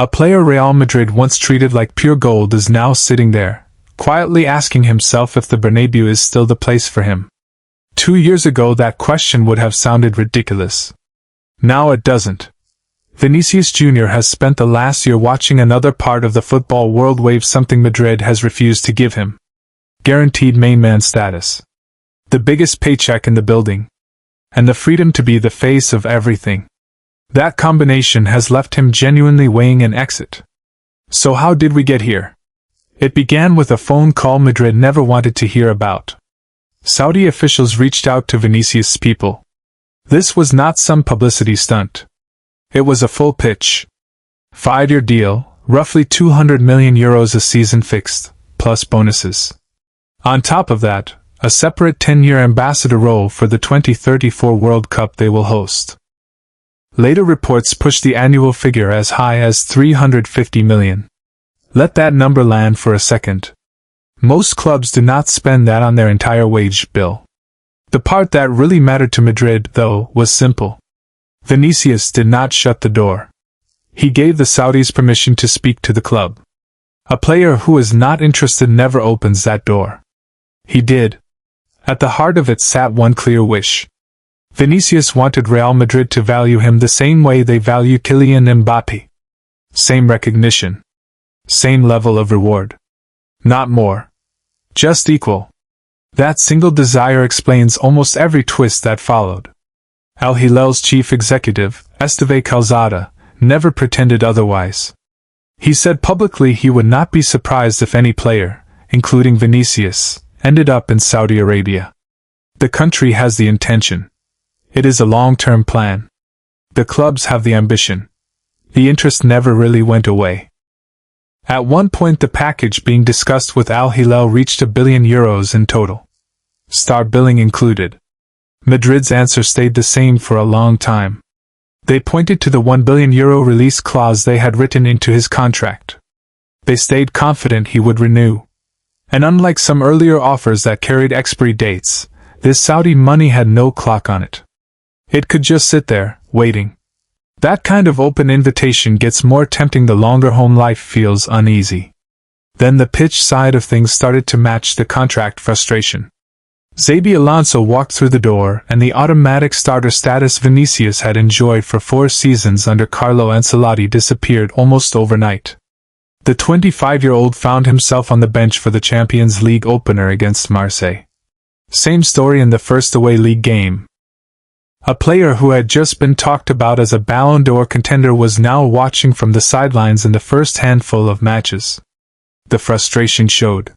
A player Real Madrid once treated like pure gold is now sitting there, quietly asking himself if the Bernabeu is still the place for him. 2 years ago that question would have sounded ridiculous. Now it doesn't. Vinicius Jr has spent the last year watching another part of the football world wave, something Madrid has refused to give him. Guaranteed main man status. The biggest paycheck in the building. And the freedom to be the face of everything. That combination has left him genuinely weighing an exit. So how did we get here? It began with a phone call Madrid never wanted to hear about. Saudi officials reached out to Vinicius' people. This was not some publicity stunt. It was a full pitch. 5-year deal, roughly €200 million a season fixed, plus bonuses. On top of that, a separate 10-year ambassador role for the 2034 World Cup they will host. Later reports pushed the annual figure as high as $350 million. Let that number land for a second. Most clubs do not spend that on their entire wage bill. The part that really mattered to Madrid, though, was simple. Vinicius did not shut the door. He gave the Saudis permission to speak to the club. A player who is not interested never opens that door. He did. At the heart of it sat one clear wish. Vinicius wanted Real Madrid to value him the same way they value Kylian Mbappé. Same recognition. Same level of reward. Not more. Just equal. That single desire explains almost every twist that followed. Al Hilal's chief executive, Esteve Calzada, never pretended otherwise. He said publicly he would not be surprised if any player, including Vinicius, ended up in Saudi Arabia. The country has the intention. It is a long-term plan. The clubs have the ambition. The interest never really went away. At one point the package being discussed with Al Hilal reached €1 billion in total. Star billing included. Madrid's answer stayed the same for a long time. They pointed to the €1 billion release clause they had written into his contract. They stayed confident he would renew. And unlike some earlier offers that carried expiry dates, this Saudi money had no clock on it. It could just sit there, waiting. That kind of open invitation gets more tempting the longer home life feels uneasy. Then the pitch side of things started to match the contract frustration. Xabi Alonso walked through the door, and the automatic starter status Vinicius had enjoyed for 4 seasons under Carlo Ancelotti disappeared almost overnight. The 25-year-old found himself on the bench for the Champions League opener against Marseille. Same story in the first away league game. A player who had just been talked about as a Ballon d'Or contender was now watching from the sidelines in the first handful of matches. The frustration showed.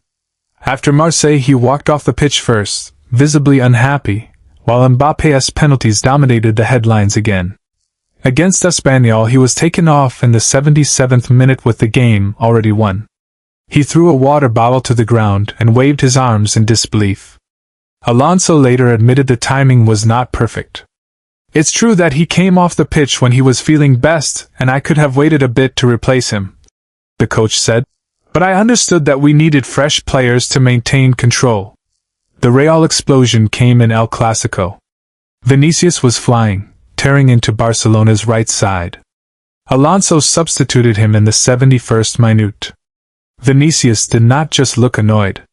After Marseille he walked off the pitch first, visibly unhappy, while Mbappé's penalties dominated the headlines again. Against Espanyol he was taken off in the 77th minute with the game already won. He threw a water bottle to the ground and waved his arms in disbelief. Alonso later admitted the timing was not perfect. It's true that he came off the pitch when he was feeling best, and I could have waited a bit to replace him, the coach said. But I understood that we needed fresh players to maintain control. The Real explosion came in El Clásico. Vinicius was flying, tearing into Barcelona's right side. Alonso substituted him in the 71st minute. Vinicius did not just look annoyed.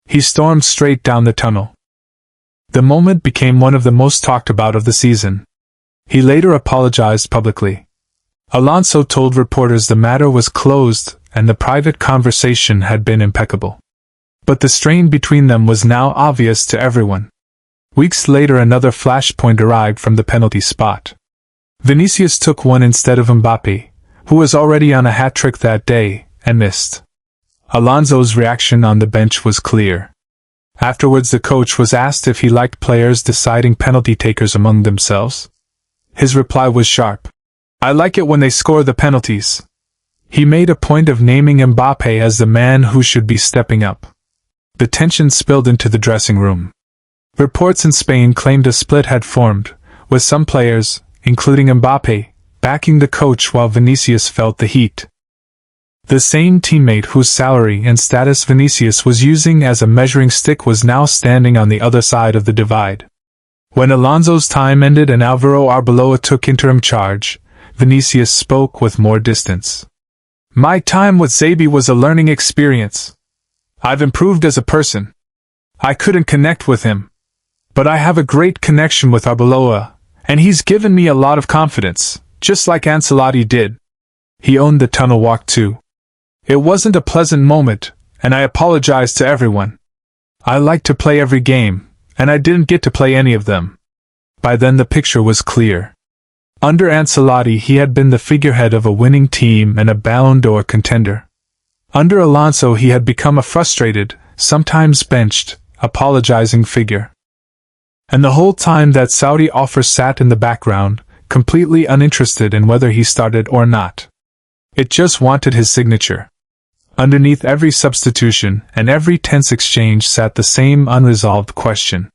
He stormed straight down the tunnel. The moment became one of the most talked about of the season. He later apologized publicly. Alonso told reporters the matter was closed and the private conversation had been impeccable. But the strain between them was now obvious to everyone. Weeks later another flashpoint arrived from the penalty spot. Vinicius took one instead of Mbappé, who was already on a hat-trick that day, and missed. Alonso's reaction on the bench was clear. Afterwards the coach was asked if he liked players deciding penalty takers among themselves. His reply was sharp. I like it when they score the penalties. He made a point of naming Mbappé as the man who should be stepping up. The tension spilled into the dressing room. Reports in Spain claimed a split had formed, with some players, including Mbappé, backing the coach while Vinicius felt the heat. The same teammate whose salary and status Vinicius was using as a measuring stick was now standing on the other side of the divide. When Alonso's time ended and Álvaro Arbeloa took interim charge, Vinicius spoke with more distance. My time with Xabi was a learning experience. I've improved as a person. I couldn't connect with him. But I have a great connection with Arbeloa, and he's given me a lot of confidence, just like Ancelotti did. He owned the tunnel walk too. It wasn't a pleasant moment, and I apologize to everyone. I like to play every game, and I didn't get to play any of them. By then the picture was clear. Under Ancelotti he had been the figurehead of a winning team and a Ballon d'Or contender. Under Alonso he had become a frustrated, sometimes benched, apologizing figure. And the whole time that Saudi offer sat in the background, completely uninterested in whether he started or not. It just wanted his signature. Underneath every substitution and every tense exchange sat the same unresolved question.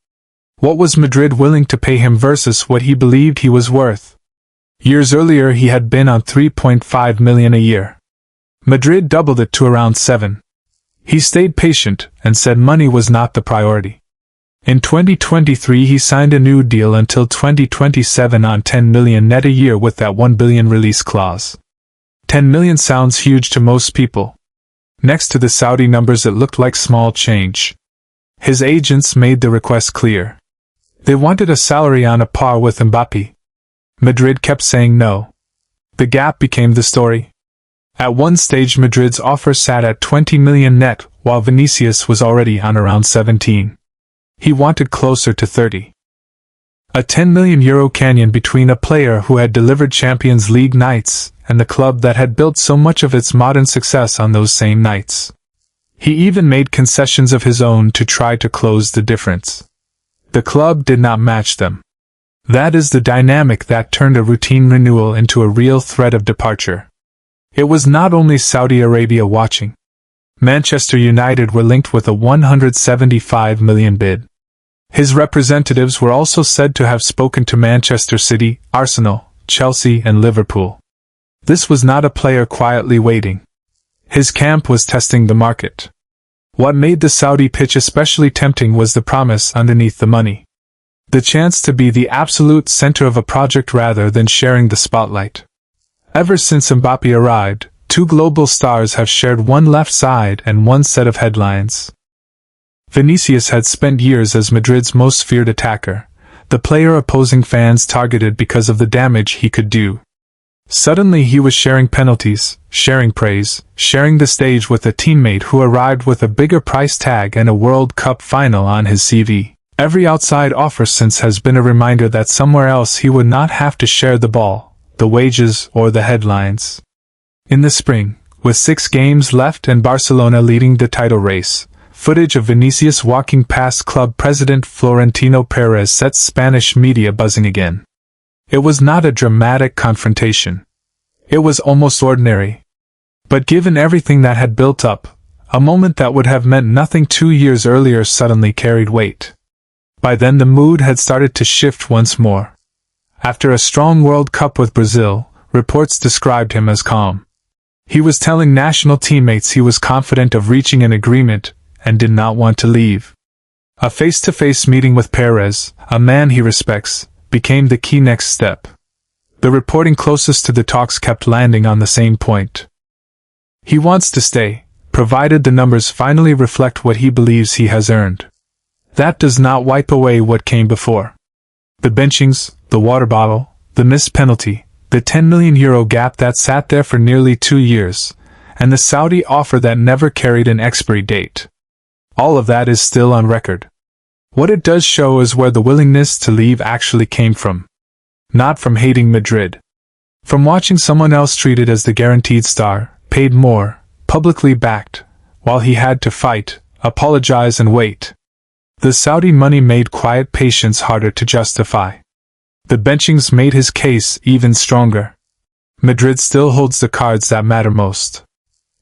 What was Madrid willing to pay him versus what he believed he was worth? Years earlier he had been on 3.5 million a year. Madrid doubled it to around 7. He stayed patient and said money was not the priority. In 2023 he signed a new deal until 2027 on 10 million net a year with that 1 billion release clause. 10 million sounds huge to most people. Next to the Saudi numbers it looked like small change. His agents made the request clear. They wanted a salary on a par with Mbappé. Madrid kept saying no. The gap became the story. At one stage Madrid's offer sat at 20 million net, while Vinicius was already on around 17. He wanted closer to 30. A 10 million euro canyon between a player who had delivered Champions League nights and the club that had built so much of its modern success on those same nights. He even made concessions of his own to try to close the difference. The club did not match them. That is the dynamic that turned a routine renewal into a real threat of departure. It was not only Saudi Arabia watching. Manchester United were linked with a 175 million bid. His representatives were also said to have spoken to Manchester City, Arsenal, Chelsea and Liverpool. This was not a player quietly waiting. His camp was testing the market. What made the Saudi pitch especially tempting was the promise underneath the money. The chance to be the absolute center of a project rather than sharing the spotlight. Ever since Mbappé arrived, two global stars have shared one left side and one set of headlines. Vinicius had spent years as Madrid's most feared attacker, the player opposing fans targeted because of the damage he could do. Suddenly he was sharing penalties, sharing praise, sharing the stage with a teammate who arrived with a bigger price tag and a World Cup final on his CV. Every outside offer since has been a reminder that somewhere else he would not have to share the ball, the wages, or the headlines. In the spring, with 6 games left and Barcelona leading the title race, footage of Vinicius walking past club president Florentino Perez set Spanish media buzzing again. It was not a dramatic confrontation. It was almost ordinary. But given everything that had built up, a moment that would have meant nothing 2 years earlier suddenly carried weight. By then the mood had started to shift once more. After a strong World Cup with Brazil, reports described him as calm. He was telling national teammates he was confident of reaching an agreement and did not want to leave. A face-to-face meeting with Perez, a man he respects, became the key next step. The reporting closest to the talks kept landing on the same point. He wants to stay, provided the numbers finally reflect what he believes he has earned. That does not wipe away what came before. The benchings, the water bottle, the missed penalty, the 10 million euro gap that sat there for nearly 2 years, and the Saudi offer that never carried an expiry date. All of that is still on record. What it does show is where the willingness to leave actually came from. Not from hating Madrid. From watching someone else treated as the guaranteed star, paid more, publicly backed, while he had to fight, apologize and wait. The Saudi money made quiet patience harder to justify. The benchings made his case even stronger. Madrid still holds the cards that matter most.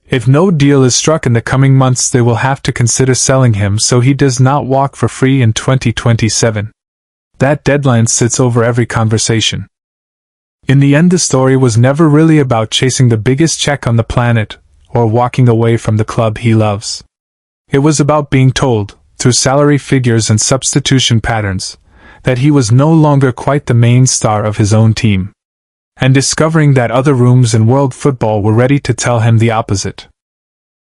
If no deal is struck in the coming months, they will have to consider selling him so he does not walk for free in 2027. That deadline sits over every conversation. In the end, the story was never really about chasing the biggest check on the planet or walking away from the club he loves. It was about being told, through salary figures and substitution patterns, that he was no longer quite the main star of his own team. and discovering that other rooms in world football were ready to tell him the opposite.